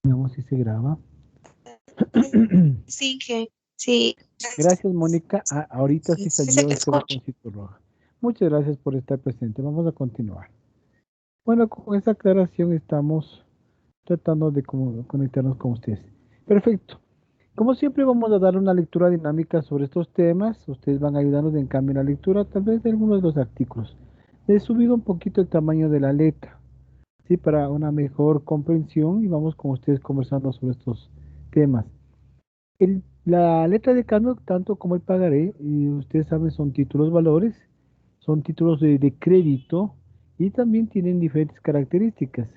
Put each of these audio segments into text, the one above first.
Veamos si se graba. Sí, que sí, Gracias, Mónica. Ahorita sí sí se salió te este escucha. botoncito rojo. Muchas gracias por estar presente. Vamos a continuar. Bueno, con esta aclaración estamos tratando de conectarnos con ustedes. Perfecto. Como siempre, vamos a dar una lectura dinámica sobre estos temas. Ustedes van a ayudarnos en cambio en la lectura, tal vez de algunos de los artículos. He subido un poquito el tamaño de la letra, ¿sí? Para una mejor comprensión y vamos con ustedes conversando sobre estos temas. La letra de cambio, tanto como el pagaré, y ustedes saben, son títulos valores, son títulos de crédito y también tienen diferentes características.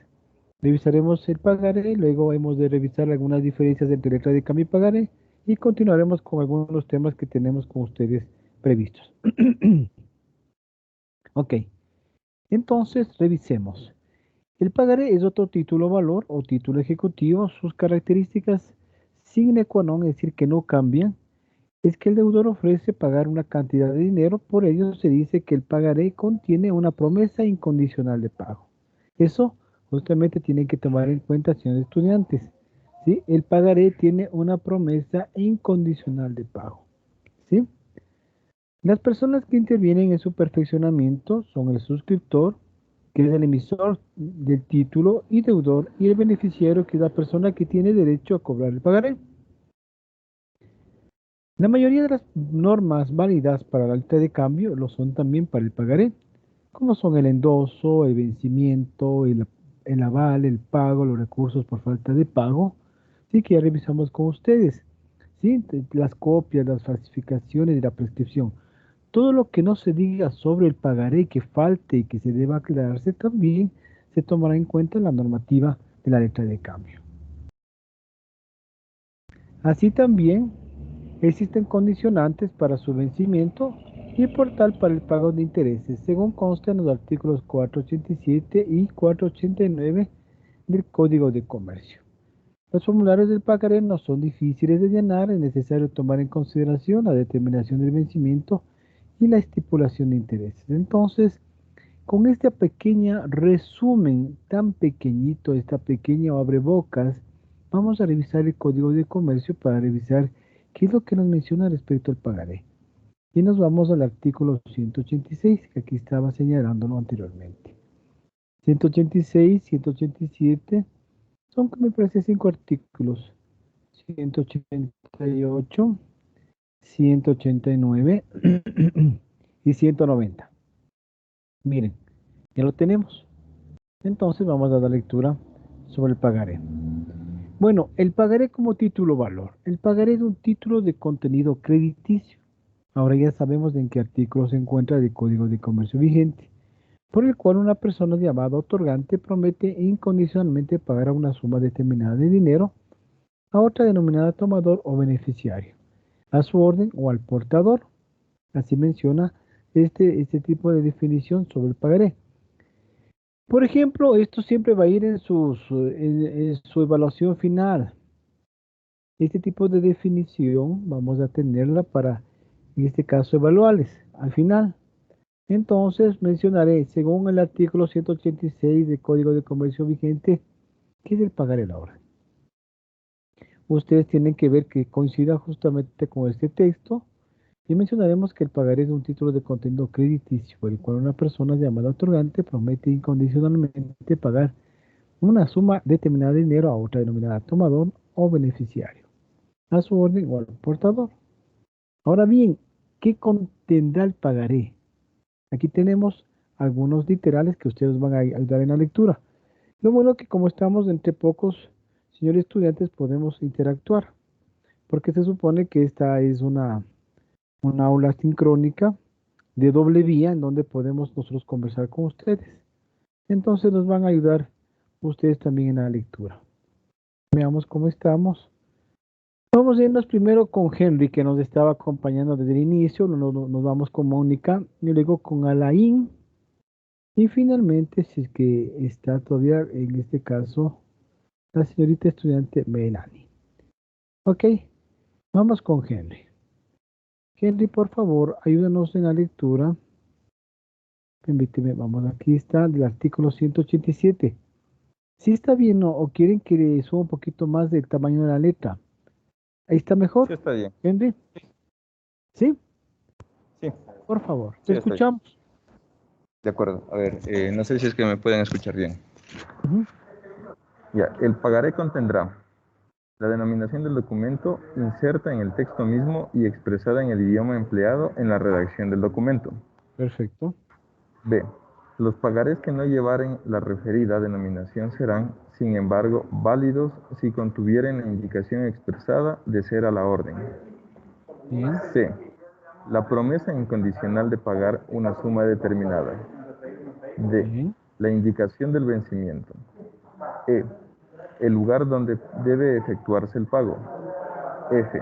Revisaremos el pagaré, luego hemos de revisar algunas diferencias entre letra de cambio y pagaré y continuaremos con algunos temas que tenemos con ustedes previstos. Ok, entonces revisemos. El pagaré es otro título valor o título ejecutivo. Sus características sine qua non, es decir, que no cambian, es que el deudor ofrece pagar una cantidad de dinero, por ello se dice que el pagaré contiene una promesa incondicional de pago. Eso justamente tienen que tomar en cuenta, señores estudiantes. ¿Sí? El pagaré tiene una promesa incondicional de pago. ¿Sí? Las personas que intervienen en su perfeccionamiento son el suscriptor, que es el emisor del título y deudor, y el beneficiario, que es la persona que tiene derecho a cobrar el pagaré. La mayoría de las normas válidas para la letra de cambio lo son también para el pagaré, como son el endoso, el vencimiento, el aval, el pago, los recursos por falta de pago. Sí, que ya revisamos con ustedes. ¿Sí? Las copias, las falsificaciones y la prescripción. Todo lo que no se diga sobre el pagaré que falte y que se deba aclararse también se tomará en cuenta en la normativa de la letra de cambio. Así también existen condicionantes para su vencimiento y por tal para el pago de intereses, según consta en los artículos 487 y 489 del Código de Comercio. Los formularios del pagaré no son difíciles de llenar, es necesario tomar en consideración la determinación del vencimiento y la estipulación de intereses. Entonces, con este pequeño resumen tan pequeñito, esta pequeña abrebocas, vamos a revisar el Código de Comercio para revisar qué es lo que nos menciona respecto al pagaré. Y nos vamos al artículo 186, que aquí estaba señalándolo anteriormente. 186, 187, son, que me parece, 5 artículos. 188, 189 y 190. Miren, ya lo tenemos. Entonces vamos a dar lectura sobre el pagaré. Bueno, el pagaré como título valor. El pagaré es un título de contenido crediticio. Ahora ya sabemos en qué artículo se encuentra el Código de Comercio vigente, por el cual una persona llamada otorgante promete incondicionalmente pagar una suma determinada de dinero a otra denominada tomador o beneficiario, a su orden o al portador. Así menciona este tipo de definición sobre el pagaré. Por ejemplo, esto siempre va a ir en su evaluación final. Este tipo de definición vamos a tenerla para, en este caso, evaluarles al final. Entonces mencionaré, según el artículo 186 del Código de Comercio vigente, qué es el pagaré la hora. Ustedes tienen que ver que coincida justamente con este texto y mencionaremos que el pagaré es un título de contenido crediticio, por el cual una persona llamada otorgante promete incondicionalmente pagar una suma determinada de dinero a otra denominada tomador o beneficiario, a su orden o al portador. Ahora bien, ¿qué contendrá el pagaré? Aquí tenemos algunos literales que ustedes van a ayudar en la lectura. Lo bueno es que como estamos entre pocos, señores estudiantes, podemos interactuar, porque se supone que esta es una aula sincrónica de doble vía en donde podemos nosotros conversar con ustedes. Entonces nos van a ayudar ustedes también en la lectura. Veamos cómo estamos. Vamos a irnos primero con Henry, que nos estaba acompañando desde el inicio. Nos vamos con Mónica y luego con Alain. Y finalmente, si es que está todavía en este caso, la señorita estudiante Melanie. Ok, vamos con Henry. Henry, por favor, ayúdanos en la lectura. Permíteme, vamos, aquí está el artículo 187. ¿Sí está bien o quieren que le suba un poquito más del tamaño de la letra? Ahí está Sí, mejor, está bien. Henry. ¿Sí? Sí, Por favor, te sí, está bien. escuchamos. De acuerdo. A ver, no sé si es que me pueden escuchar bien. Ujú. Ya, el pagaré contendrá la denominación del documento inserta en el texto mismo y expresada en el idioma empleado en la redacción del documento. Perfecto. B. Los pagarés que no llevaren la referida denominación serán, sin embargo, válidos si contuvieren la indicación expresada de ser a la orden. Bien. C. La promesa incondicional de pagar una suma determinada. D. Bien. La indicación del vencimiento. E. El lugar donde debe efectuarse el pago. F.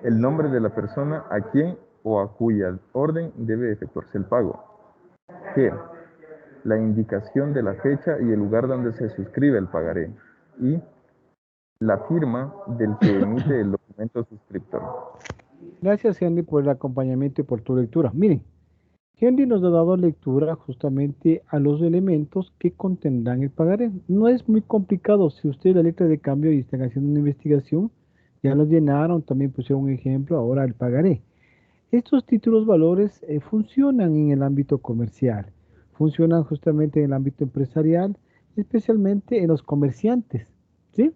El nombre de la persona a quien o a cuya orden debe efectuarse el pago. G. La indicación de la fecha y el lugar donde se suscribe el pagaré. Y la firma del que emite el documento suscriptor. Gracias, Henry, por el acompañamiento y por tu lectura. Miren, Henry nos ha dado lectura justamente a los elementos que contendrán el pagaré. No es muy complicado. Si ustedes la letra de cambio y están haciendo una investigación, ya lo llenaron, también pusieron un ejemplo, ahora el pagaré. Estos títulos valores funcionan en el ámbito comercial, funcionan justamente en el ámbito empresarial, especialmente en los comerciantes, ¿sí?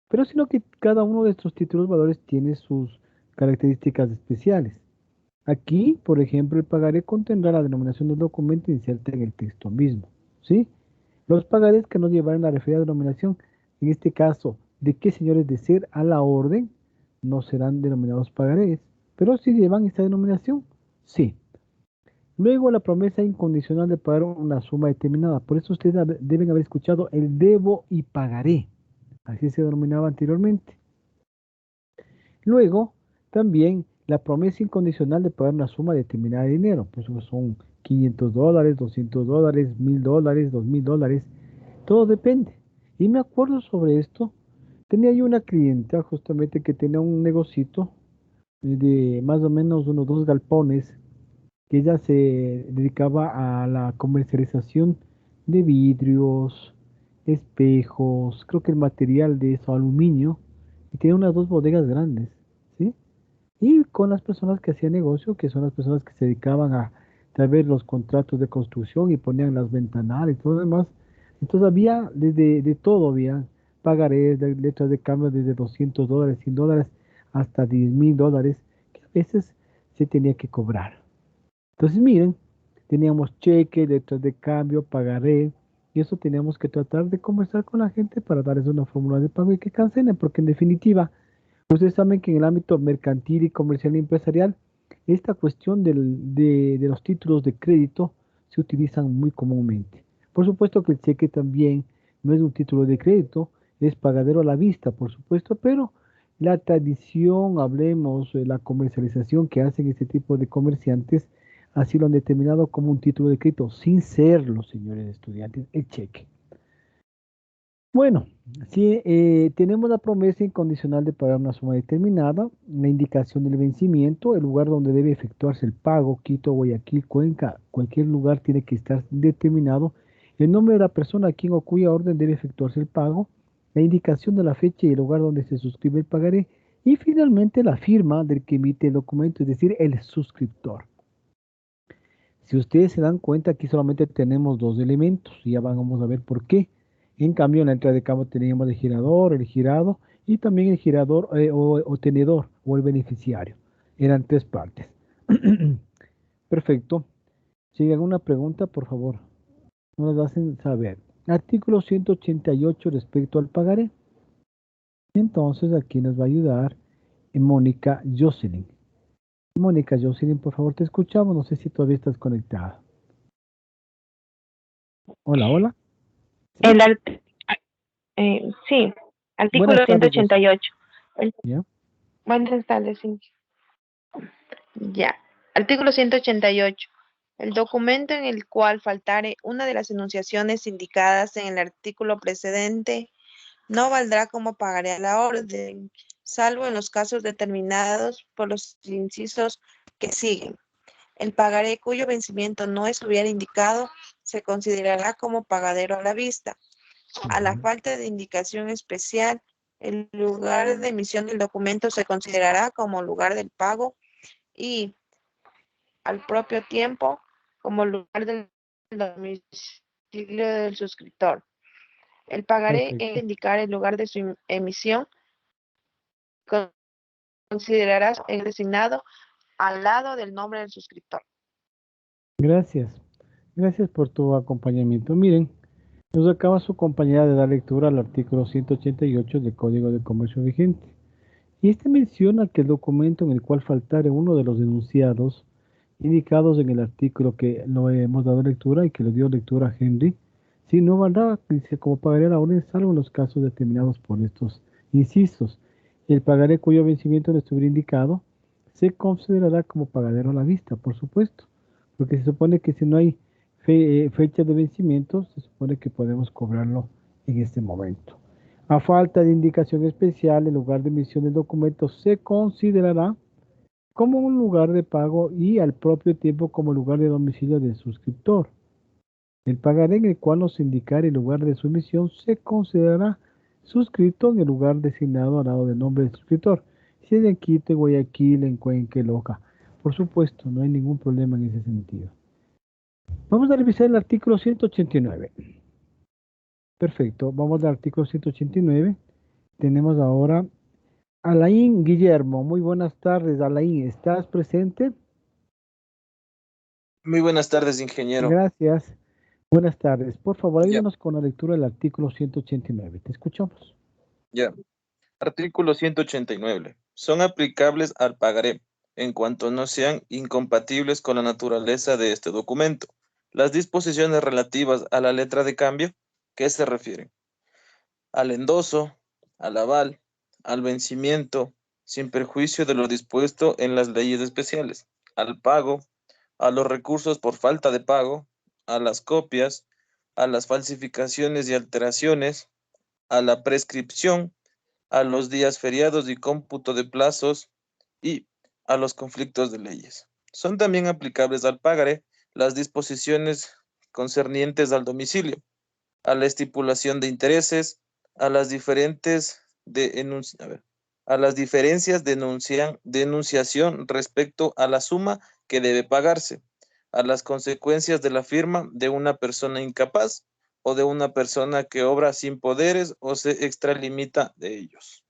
Pero sino que cada uno de estos títulos valores tiene sus características especiales. Aquí, por ejemplo, el pagaré contendrá la denominación del documento inserta en el texto mismo, ¿sí? Los pagarés que no llevarán la referida denominación, en este caso, de qué señores de ser a la orden, no serán denominados pagarés, pero si llevan esta denominación, sí. Luego la promesa incondicional de pagar una suma determinada. Por eso ustedes deben haber escuchado el debo y pagaré. Así se denominaba anteriormente. Luego, también la promesa incondicional de pagar una suma determinada de dinero. Pues son $500, $200, $1000, $2000. Todo depende. Y me acuerdo sobre esto. Tenía yo una clienta justamente que tenía un negocito de más o menos unos 2 galpones, que ella se dedicaba a la comercialización de vidrios, espejos, creo que el material de eso, aluminio, y tenía unas 2 bodegas grandes, ¿sí? Y con las personas que hacían negocio, que son las personas que se dedicaban a traer los contratos de construcción y ponían las ventanales y todo lo demás. Entonces había desde de todo, había pagarés, letras de cambio desde $200, $100, hasta $10,000, que a veces se tenía que cobrar. Entonces miren, teníamos cheque, letras de cambio, pagaré, y eso teníamos que tratar de conversar con la gente para darles una fórmula de pago y que cancelen, porque en definitiva, ustedes saben que en el ámbito mercantil y comercial y empresarial, esta cuestión de los títulos de crédito se utilizan muy comúnmente. Por supuesto que el cheque también no es un título de crédito, es pagadero a la vista, por supuesto, pero la tradición, hablemos de la comercialización que hacen este tipo de comerciantes, así lo han determinado como un título de crédito, sin serlo, señores estudiantes, el cheque. Bueno, si tenemos la promesa incondicional de pagar una suma determinada, la indicación del vencimiento, el lugar donde debe efectuarse el pago, Quito, Guayaquil, Cuenca, cualquier lugar tiene que estar determinado, el nombre de la persona a quien o cuya orden debe efectuarse el pago, la indicación de la fecha y el lugar donde se suscribe el pagaré, y finalmente la firma del que emite el documento, es decir, el suscriptor. Si ustedes se dan cuenta, aquí solamente tenemos 2 elementos, y ya vamos a ver por qué. En cambio, en la entrada de campo teníamos el girador, el girado y también el girador o tenedor o el beneficiario. Eran 3 partes. Perfecto. Si hay alguna pregunta, por favor, nos la hacen saber. Artículo 188 respecto al pagaré. Entonces, aquí nos va a ayudar Mónica Jocelyn. Mónica Jocelyn, por favor, te escuchamos. No sé si todavía estás conectada. Hola, hola. ¿Sí? El sí, Buenas artículo tardes, Jocelyn. 188. El- ¿Ya? Buenas tardes, sí. Ya. Artículo 188. El documento en el cual faltare una de las enunciaciones indicadas en el artículo precedente no valdrá como pagaré a la orden, salvo en los casos determinados por los incisos que siguen. El pagaré cuyo vencimiento no estuviera indicado se considerará como pagadero a la vista. A la Ujú. falta de indicación especial, el lugar de emisión del documento se considerará como lugar del pago y al propio tiempo como lugar del domicilio del suscriptor. El pagaré Perfecto. en indicar el lugar de su emisión considerarás el designado al lado del nombre del suscriptor. Gracias. Gracias por tu acompañamiento. Miren, nos acaba su compañera de dar lectura al artículo 188 del Código de Comercio vigente. Y este menciona que el documento en el cual faltare uno de los enunciados indicados en el artículo que lo hemos dado lectura y que le dio lectura a Henry, si no valdrá, dice, como pagaré a la orden, salvo en los casos determinados por estos incisos. El pagaré cuyo vencimiento no estuviera indicado se considerará como pagadero a la vista, por supuesto, porque se supone que si no hay fecha de vencimiento, se supone que podemos cobrarlo en este momento. A falta de indicación especial, el lugar de emisión del documento se considerará como un lugar de pago y al propio tiempo como lugar de domicilio del suscriptor. El pagaré en el cual nos indicar el lugar de su emisión se considerará suscrito en el lugar designado al lado del nombre del suscriptor. Si es en Quito, en Guayaquil, en Cuenca, en Loja. Por supuesto, no hay ningún problema en ese sentido. Vamos a revisar el artículo 189. Perfecto, vamos al artículo 189. Tenemos ahora Alain Guillermo. Muy buenas tardes, Alain. ¿Estás presente? Muy buenas tardes, ingeniero. Gracias. Buenas tardes. Por favor, Ya, ayúdanos con la lectura del artículo 189. Te escuchamos. ya. Artículo 189. Son aplicables al pagaré en cuanto no sean incompatibles con la naturaleza de este documento. Las disposiciones relativas a la letra de cambio, ¿qué se refieren? Al endoso, al aval, al vencimiento, sin perjuicio de lo dispuesto en las leyes especiales, al pago, a los recursos por falta de pago, a las copias, a las falsificaciones y alteraciones, a la prescripción, a los días feriados y cómputo de plazos y a los conflictos de leyes. Son también aplicables al pagaré las disposiciones concernientes al domicilio, a la estipulación de intereses, a las diferentes a las diferencias de denunciación respecto a la suma que debe pagarse, a las consecuencias de la firma de una persona incapaz o de una persona que obra sin poderes o se extralimita de ellos.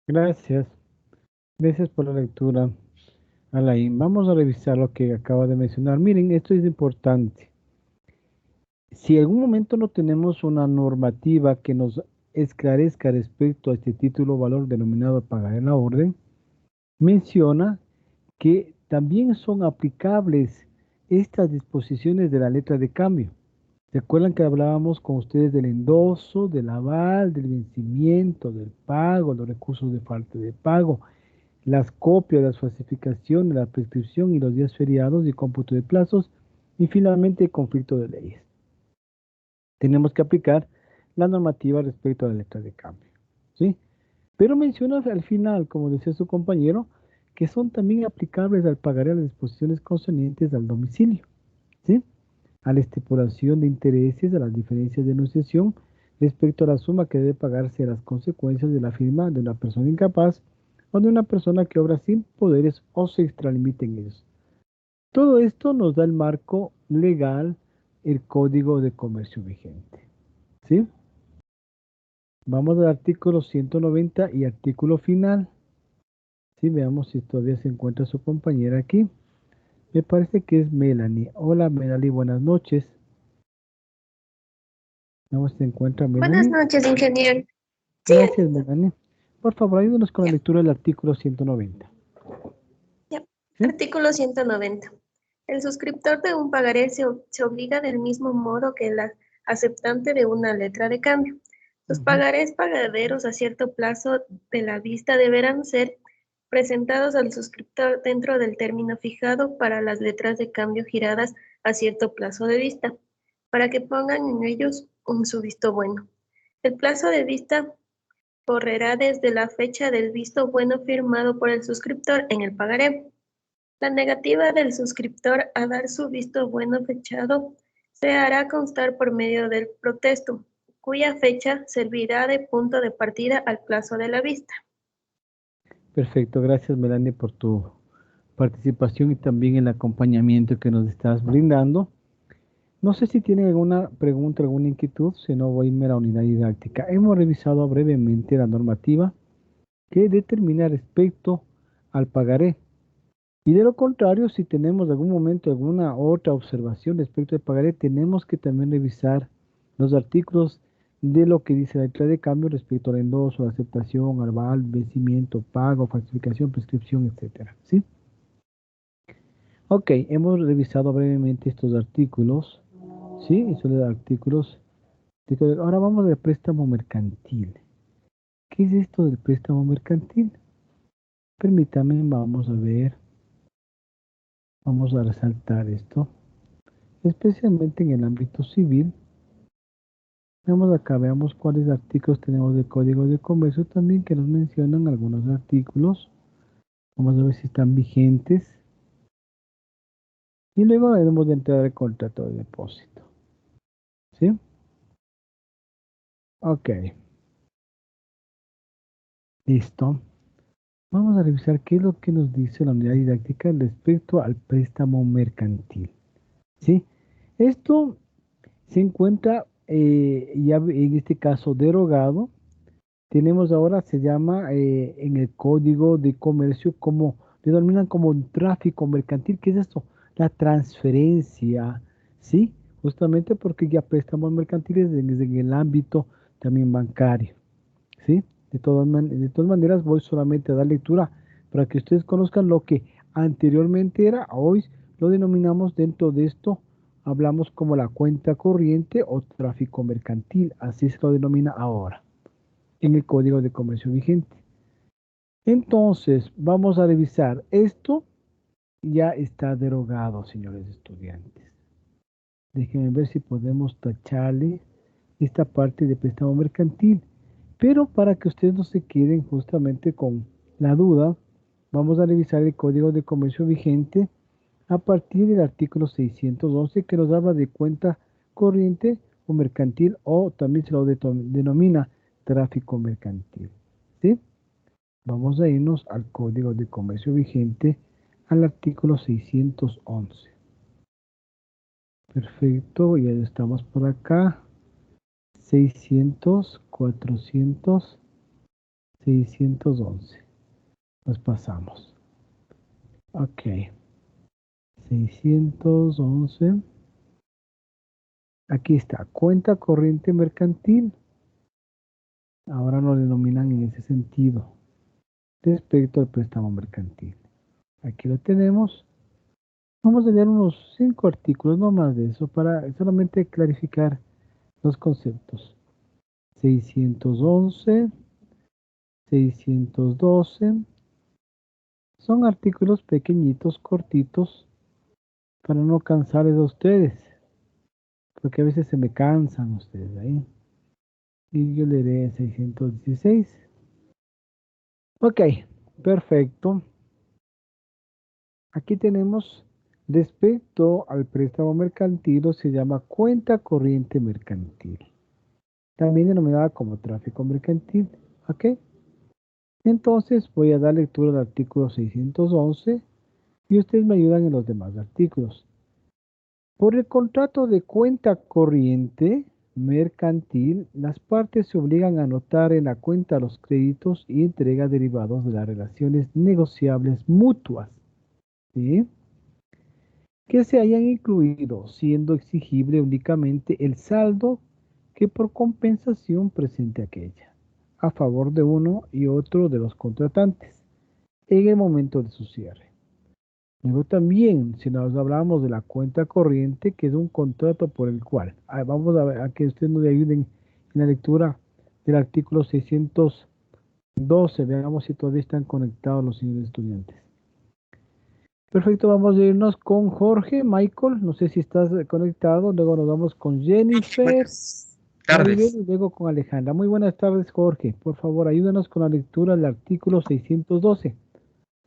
Gracias. Gracias por la lectura, Alain. Vamos a revisar lo que acaba de mencionar. Miren, esto es importante. Si en algún momento no tenemos una normativa que nos esclarezca respecto a este título o valor denominado pagar en la orden, menciona que también son aplicables estas disposiciones de la letra de cambio. ¿Recuerdan que hablábamos con ustedes del endoso, del aval, del vencimiento, del pago, los recursos de falta de pago, las copias, las falsificaciones, la prescripción y los días feriados y cómputo de plazos y finalmente el conflicto de leyes? Tenemos que aplicar la normativa respecto a la letra de cambio, ¿sí? Pero menciona al final, como decía su compañero, que son también aplicables al pagaré a las disposiciones concernientes al domicilio, ¿sí? A la estipulación de intereses, a las diferencias de enunciación respecto a la suma que debe pagarse a las consecuencias de la firma de una persona incapaz o de una persona que obra sin poderes o se extralimite en ellos. Todo esto nos da el marco legal, el Código de Comercio vigente, ¿sí? Vamos al artículo 190 y artículo final. Sí, veamos si todavía se encuentra su compañera aquí. Me parece que es Melanie. Hola Melanie, buenas noches. Veamos si se encuentra Buenas Melanie. noches, ingeniero. Sí, Gracias, Melanie. Por favor, ayúdanos con la ya, lectura del artículo 190. ya. ¿Sí? Artículo 190. El suscriptor de un pagaré se obliga del mismo modo que el aceptante de una letra de cambio. Los Ujú. pagarés pagaderos a cierto plazo de la vista deberán ser presentados al suscriptor dentro del término fijado para las letras de cambio giradas a cierto plazo de vista, para que pongan en ellos su visto bueno. El plazo de vista correrá desde la fecha del visto bueno firmado por el suscriptor en el pagaré. La negativa del suscriptor a dar su visto bueno fechado se hará constar por medio del protesto, cuya fecha servirá de punto de partida al plazo de la vista. Perfecto, gracias Melanie por tu participación y también el acompañamiento que nos estás brindando. No sé si tienen alguna pregunta, alguna inquietud, si no voy a irme a la unidad didáctica. Hemos revisado brevemente la normativa que determina respecto al pagaré. Y de lo contrario, si tenemos en algún momento alguna otra observación respecto al pagaré, tenemos que también revisar los artículos de lo que dice la letra de cambio respecto al endoso, la aceptación, aval, vencimiento, pago, falsificación, prescripción, etcétera. ¿Sí? Ok, hemos revisado brevemente estos artículos. ¿Sí? Estos artículos. Ahora vamos al préstamo mercantil. ¿Qué es esto del préstamo mercantil? Permítame, vamos a ver. Vamos a resaltar esto. Especialmente en el ámbito civil. Veamos acá, veamos cuáles artículos tenemos del Código de Comercio también que nos mencionan algunos artículos. Vamos a ver si están vigentes. Y luego debemos de entrar al contrato de depósito. ¿Sí? Ok. Listo. Vamos a revisar qué es lo que nos dice la unidad didáctica respecto al préstamo mercantil. ¿Sí? Esto se encuentra ya en este caso derogado. Tenemos ahora, se llama en el Código de Comercio como, denominan como un tráfico mercantil. ¿Qué es esto? La transferencia, ¿sí? Justamente porque ya préstamos mercantiles en el ámbito también bancario, ¿sí? De todas maneras, voy solamente a dar lectura para que ustedes conozcan lo que anteriormente era, hoy lo denominamos dentro de esto, hablamos como la cuenta corriente o tráfico mercantil, así se lo denomina ahora en el Código de Comercio vigente. Entonces, vamos a revisar. Esto ya está derogado, señores estudiantes. Déjenme ver si podemos tacharle esta parte de préstamo mercantil. Pero para que ustedes no se queden justamente con la duda, vamos a revisar el Código de Comercio vigente a partir del artículo 611 que nos habla de cuenta corriente o mercantil o también se lo denomina tráfico mercantil. ¿Sí? Vamos a irnos al Código de Comercio vigente al artículo 611. Perfecto, ya estamos por acá. 600, 400, 611. Nos pasamos. Ok. 611. Aquí está, cuenta corriente mercantil. Ahora lo denominan en ese sentido respecto al préstamo mercantil. Aquí lo tenemos. Vamos a leer unos 5 artículos, no más de eso, para solamente clarificar los conceptos. 611, 612. Son artículos pequeñitos, cortitos, para no cansarles a ustedes, porque a veces se me cansan ustedes ahí. Y yo leeré 616. Ok, perfecto. Aquí tenemos respecto al préstamo mercantil, se llama cuenta corriente mercantil, también denominada como tráfico mercantil. Ok, entonces voy a dar lectura al artículo 611 y ustedes me ayudan en los demás artículos. Por el contrato de cuenta corriente mercantil, las partes se obligan a anotar en la cuenta los créditos y entregas derivados de las relaciones negociables mutuas, ¿sí?, que se hayan incluido, siendo exigible únicamente el saldo que por compensación presente aquella, a favor de uno y otro de los contratantes, en el momento de su cierre. Luego también, si nos hablamos de la cuenta corriente, que es un contrato por el cual, vamos a ver, a que ustedes nos ayuden en la lectura del artículo 612, veamos si todavía están conectados los señores estudiantes. Perfecto, vamos a irnos con Jorge, Michael, no sé si estás conectado, luego nos vamos con Jennifer, Buenas tardes. Maribel y luego con Alejandra. Muy buenas tardes, Jorge, por favor, ayúdanos con la lectura del artículo 612.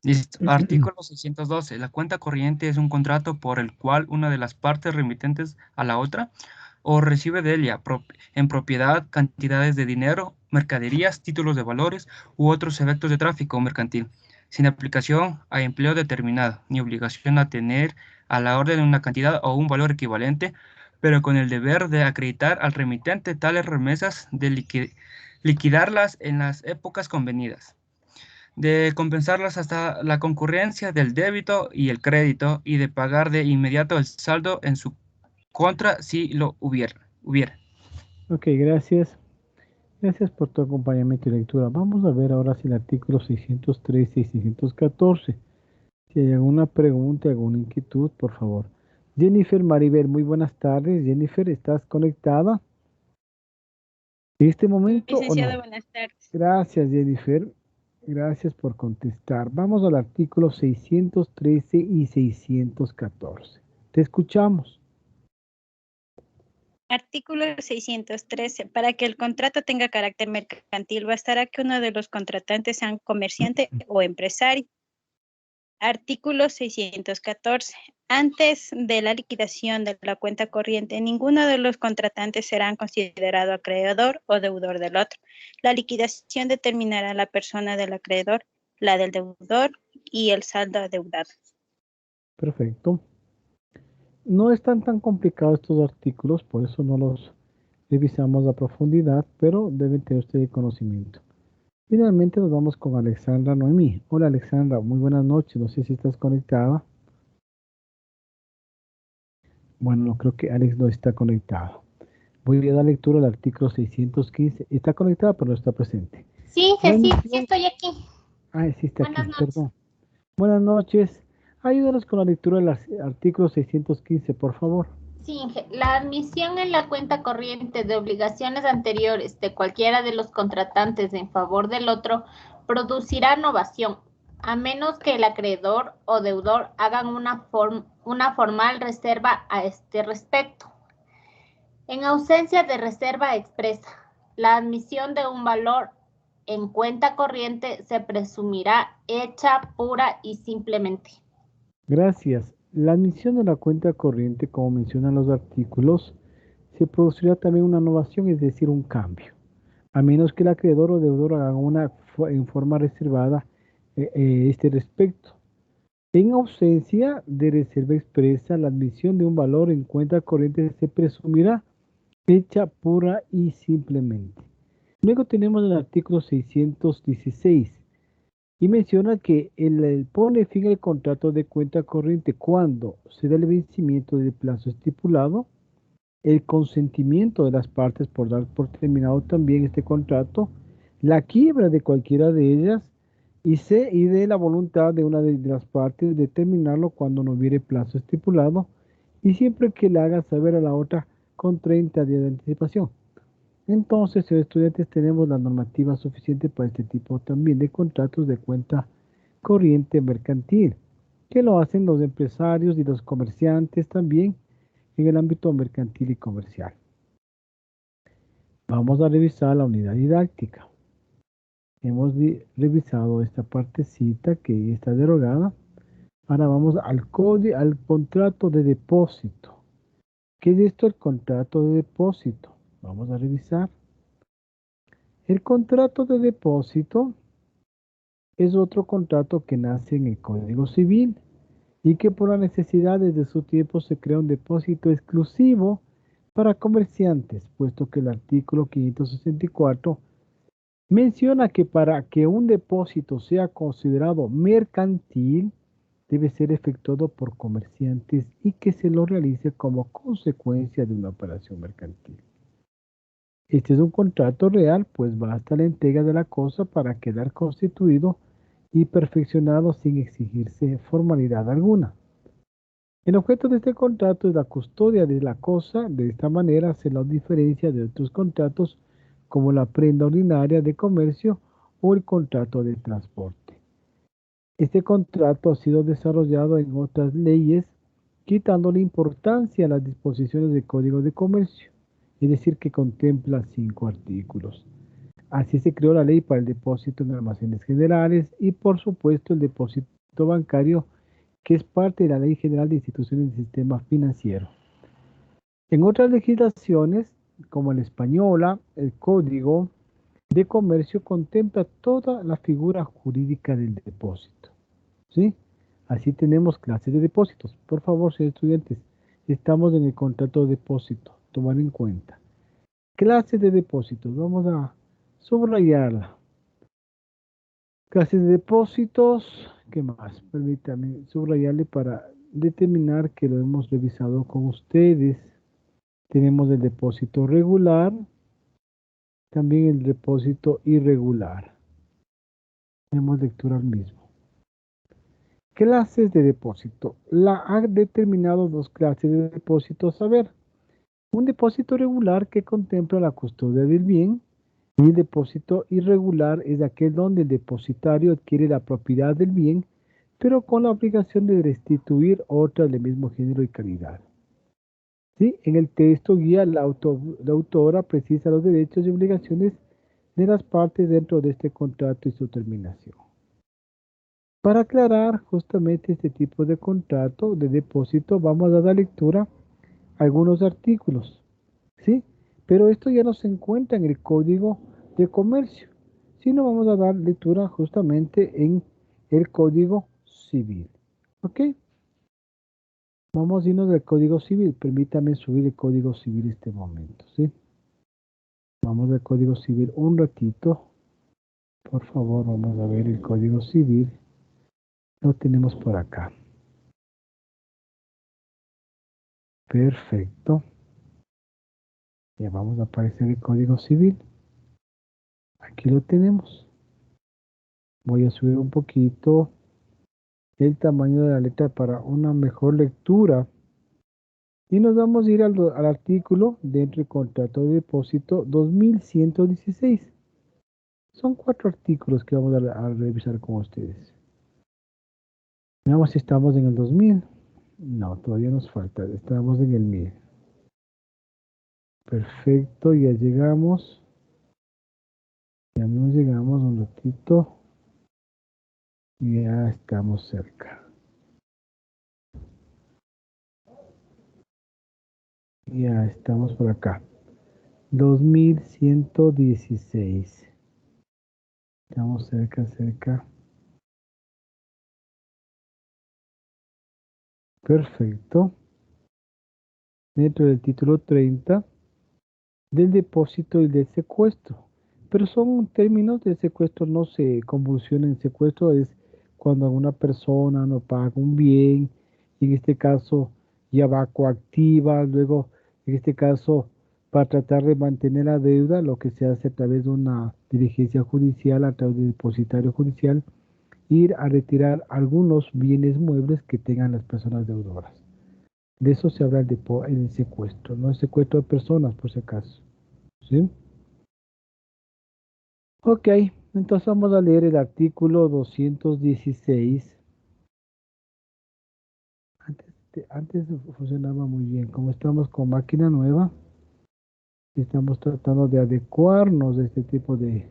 Listo. Artículo 612. La cuenta corriente es un contrato por el cual una de las partes remitentes a la otra o recibe de ella en propiedad cantidades de dinero, mercaderías, títulos de valores u otros efectos de tráfico mercantil, sin aplicación a empleo determinado, ni obligación a tener a la orden una cantidad o un valor equivalente, pero con el deber de acreditar al remitente tales remesas, de liquidarlas en las épocas convenidas, de compensarlas hasta la concurrencia del débito y el crédito, y de pagar de inmediato el saldo en su contra si lo hubiera. Ok, gracias. Gracias por tu acompañamiento y lectura. Vamos a ver ahora si el artículo 613 y 614. Si hay alguna pregunta, alguna inquietud, por favor. Jennifer Maribel, muy buenas tardes. Jennifer, ¿estás conectada en este momento o Licenciado, no? buenas tardes. Gracias, Jennifer. Gracias por contestar. Vamos al artículo 613 y 614. Te escuchamos. Artículo 613. Para que el contrato tenga carácter mercantil, bastará que uno de los contratantes sea un comerciante o empresario. Artículo 614. Antes de la liquidación de la cuenta corriente, ninguno de los contratantes será considerado acreedor o deudor del otro. La liquidación determinará la persona del acreedor, la del deudor y el saldo adeudado. Perfecto. No están tan complicados estos artículos, por eso no los revisamos a profundidad, pero deben tener ustedes conocimiento. Finalmente nos vamos con Alexandra Noemí. Hola Alexandra, muy buenas noches. No sé si estás conectada. Bueno, no creo que Alex no está conectado. Voy a dar lectura al artículo 615. Está conectada, pero no está presente. Sí, La sí emisión- estoy aquí. sí está Buenas aquí, noches. perdón. Buenas noches. Ayúdanos con la lectura del artículo 615, por favor. Sí, Inge, la admisión en la cuenta corriente de obligaciones anteriores de cualquiera de los contratantes en favor del otro producirá novación, a menos que el acreedor o deudor hagan una formal reserva a este respecto. En ausencia de reserva expresa, la admisión de un valor en cuenta corriente se presumirá hecha pura y simplemente. Gracias. La admisión de la cuenta corriente, como mencionan los artículos, se producirá también una novación, es decir, un cambio, a menos que el acreedor o deudor haga una en forma reservada este respecto. En ausencia de reserva expresa, la admisión de un valor en cuenta corriente se presumirá hecha pura y simplemente. Luego tenemos el artículo 616 y menciona que él pone fin al contrato de cuenta corriente cuando se da el vencimiento del plazo estipulado, el consentimiento de las partes por dar por terminado también este contrato, la quiebra de cualquiera de ellas y de la voluntad de una de las partes de terminarlo cuando no hubiere plazo estipulado y siempre que le haga saber a la otra con 30 días de anticipación. Entonces, los estudiantes tenemos la normativa suficiente para este tipo también de contratos de cuenta corriente mercantil, que lo hacen los empresarios y los comerciantes también en el ámbito mercantil y comercial. Vamos a revisar la unidad didáctica. Hemos revisado esta partecita que está derogada. Ahora vamos al contrato de depósito. ¿Qué es esto, el contrato de depósito? Vamos a revisar. El contrato de depósito es otro contrato que nace en el Código Civil y que por las necesidades de su tiempo se crea un depósito exclusivo para comerciantes, puesto que el artículo 564 menciona que para que un depósito sea considerado mercantil, debe ser efectuado por comerciantes y que se lo realice como consecuencia de una operación mercantil. Este es un contrato real, pues basta la entrega de la cosa para quedar constituido y perfeccionado sin exigirse formalidad alguna. El objeto de este contrato es la custodia de la cosa. De esta manera se la diferencia de otros contratos como la prenda ordinaria de comercio o el contrato de transporte. Este contrato ha sido desarrollado en otras leyes, quitándole importancia a las disposiciones del Código de Comercio, es decir, que contempla 5 artículos. Así se creó la ley para el depósito en almacenes generales y, por supuesto, el depósito bancario, que es parte de la Ley General de Instituciones del Sistema Financiero. En otras legislaciones, como la española, el Código de Comercio contempla toda la figura jurídica del depósito. ¿Sí? Así tenemos clases de depósitos. Por favor, señores estudiantes, estamos en el contrato de depósito. Tomar en cuenta. Clases de depósitos. Vamos a subrayarla. Clases de depósitos. ¿Qué más? Permítanme subrayarle para determinar que lo hemos revisado con ustedes. Tenemos el depósito regular. También el depósito irregular. Tenemos lectura al mismo. Clases de depósito. La ha determinado dos clases de depósitos. A ver, un depósito regular que contempla la custodia del bien y el depósito irregular es aquel donde el depositario adquiere la propiedad del bien, pero con la obligación de restituir otras del mismo género y calidad. ¿Sí? En el texto guía, la autora precisa los derechos y obligaciones de las partes dentro de este contrato y su terminación. Para aclarar justamente este tipo de contrato de depósito, vamos a dar lectura a algunos artículos, ¿sí? Pero esto ya no se encuentra en el Código de Comercio, sino vamos a dar lectura justamente en el Código Civil, ¿ok? Vamos a irnos del Código Civil. Permítame subir el Código Civil en este momento, ¿sí? Vamos al Código Civil un ratito. Por favor, vamos a ver el Código Civil. Lo tenemos por acá. Perfecto. Ya vamos a aparecer el Código Civil. Aquí lo tenemos. Voy a subir un poquito el tamaño de la letra para una mejor lectura. Y nos vamos a ir al artículo dentro del contrato de depósito 2116. Son 4 artículos que vamos a revisar con ustedes. Veamos si estamos en el 2000. No, todavía nos falta. Estamos en el 1000. Perfecto, ya llegamos. Ya nos llegamos un ratito. Ya estamos cerca. Ya estamos por acá. 2116. Estamos cerca. Perfecto. Dentro del título 30 del depósito y del secuestro. Pero son términos de secuestro, no se convulsionan. Secuestro es cuando una persona no paga un bien, en este caso ya va coactiva, luego en este caso para tratar de mantener la deuda, lo que se hace a través de una diligencia judicial, a través del depositario judicial, ir a retirar algunos bienes muebles que tengan las personas deudoras. De eso se habla en el secuestro, no el secuestro de personas, por si acaso. ¿Sí? Ok, entonces vamos a leer el artículo 216. Antes funcionaba muy bien. Como estamos con máquina nueva, estamos tratando de adecuarnos a este tipo de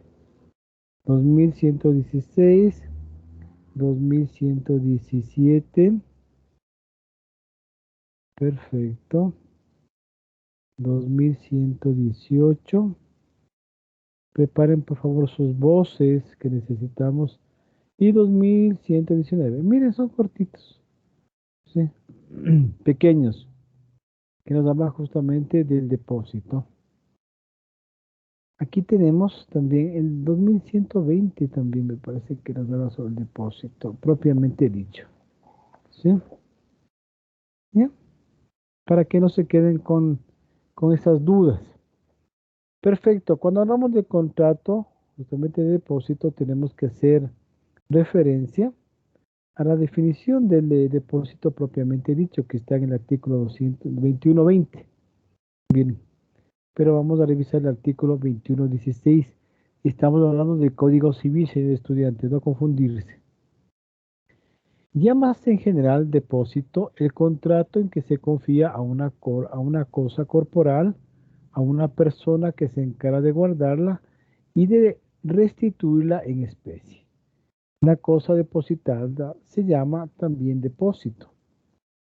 2116, 2117. Perfecto. 2118. Preparen por favor sus voces que necesitamos. Y 2119. Miren, son cortitos. ¿Sí? Pequeños. Que nos habla justamente del depósito. Aquí tenemos también el 2120 también me parece que nos habla sobre el depósito propiamente dicho. ¿Sí? ¿Ya? Para que no se queden con esas dudas. Perfecto. Cuando hablamos de contrato, justamente de depósito, tenemos que hacer referencia a la definición del depósito propiamente dicho, que está en el artículo 221.20. Bien, pero vamos a revisar el artículo 21.16. Estamos hablando del Código Civil, señor estudiante, no confundirse. Llámase en general depósito el contrato en que se confía a una cosa corporal, a una persona que se encarga de guardarla y de restituirla en especie. Una cosa depositada se llama también depósito.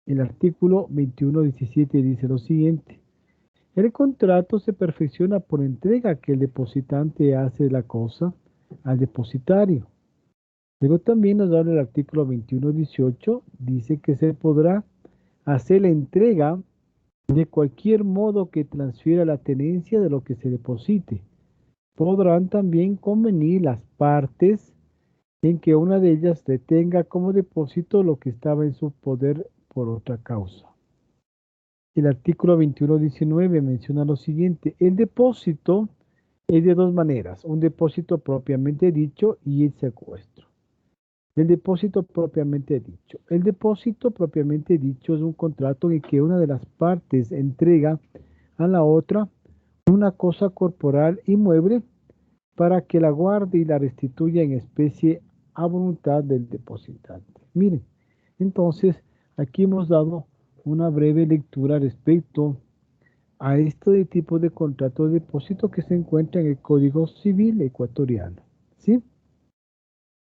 El artículo 21.17 dice lo siguiente. El contrato se perfecciona por entrega que el depositante hace la cosa al depositario. Luego también nos habla el artículo 21.18, dice que se podrá hacer la entrega de cualquier modo que transfiera la tenencia de lo que se deposite. Podrán también convenir las partes en que una de ellas retenga como depósito lo que estaba en su poder por otra causa. El artículo 21.19 menciona lo siguiente: el depósito es de dos maneras, un depósito propiamente dicho y el secuestro. El depósito propiamente dicho. El depósito propiamente dicho es un contrato en que una de las partes entrega a la otra una cosa corporal inmueble para que la guarde y la restituya en especie a voluntad del depositante. Miren, entonces aquí hemos dado una breve lectura respecto a este tipo de contrato de depósito que se encuentra en el Código Civil ecuatoriano. ¿Sí?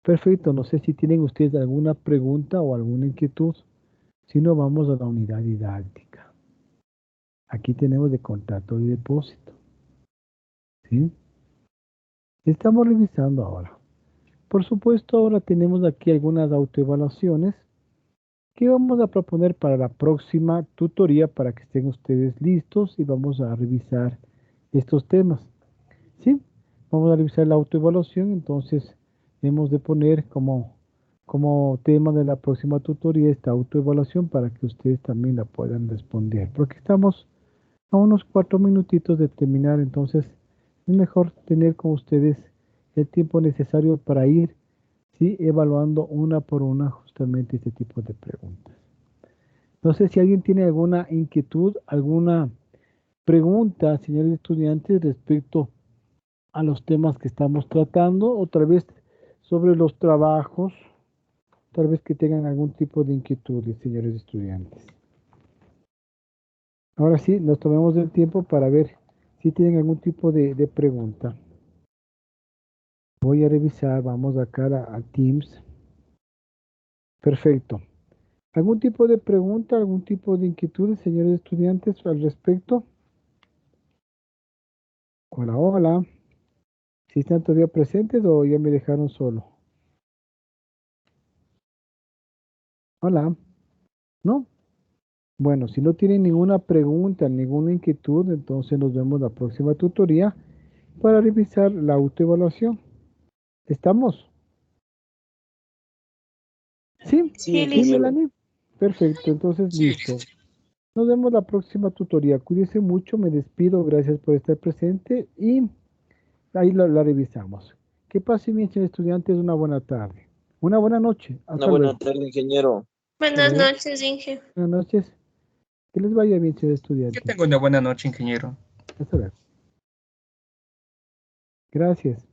Perfecto, no sé si tienen ustedes alguna pregunta o alguna inquietud. Si no, vamos a la unidad didáctica. Aquí tenemos de contrato de depósito. ¿Sí? Estamos revisando ahora. Por supuesto, ahora tenemos aquí algunas autoevaluaciones que vamos a proponer para la próxima tutoría para que estén ustedes listos y vamos a revisar estos temas. ¿Sí? Vamos a revisar la autoevaluación, entonces hemos de poner como tema de la próxima tutoría esta autoevaluación para que ustedes también la puedan responder, porque estamos a unos 4 minutitos de terminar, entonces es mejor tener con ustedes el tiempo necesario para ir, ¿sí?, evaluando una por una justamente este tipo de preguntas. No sé si alguien tiene alguna inquietud, alguna pregunta, señores estudiantes, respecto a los temas que estamos tratando, o tal vez sobre los trabajos, tal vez que tengan algún tipo de inquietudes, señores estudiantes. Ahora sí, nos tomemos el tiempo para ver si tienen algún tipo de pregunta. Voy a revisar, vamos acá a Teams. Perfecto. ¿Algún tipo de pregunta, algún tipo de inquietudes, señores estudiantes, al respecto? Hola, hola. ¿Sí están todavía presentes o ya me dejaron solo? Hola. ¿No? Bueno, si no tienen ninguna pregunta, ninguna inquietud, entonces nos vemos la próxima tutoría para revisar la autoevaluación. ¿Estamos? ¿Sí? Sí, ¿Sí, listo. Melanie? Perfecto, entonces listo. Nos vemos la próxima tutoría. Cuídense mucho, me despido, gracias por estar presente y ahí la revisamos. Que pasen bien, señores estudiantes, una buena tarde. Una buena noche. Una Hasta buena luego. tarde, ingeniero. Hasta Buenas luego. noches, Inge. Buenas noches. Que les vaya bien, señores Que estudiantes. tenga una buena noche, ingeniero. Hasta luego. Gracias.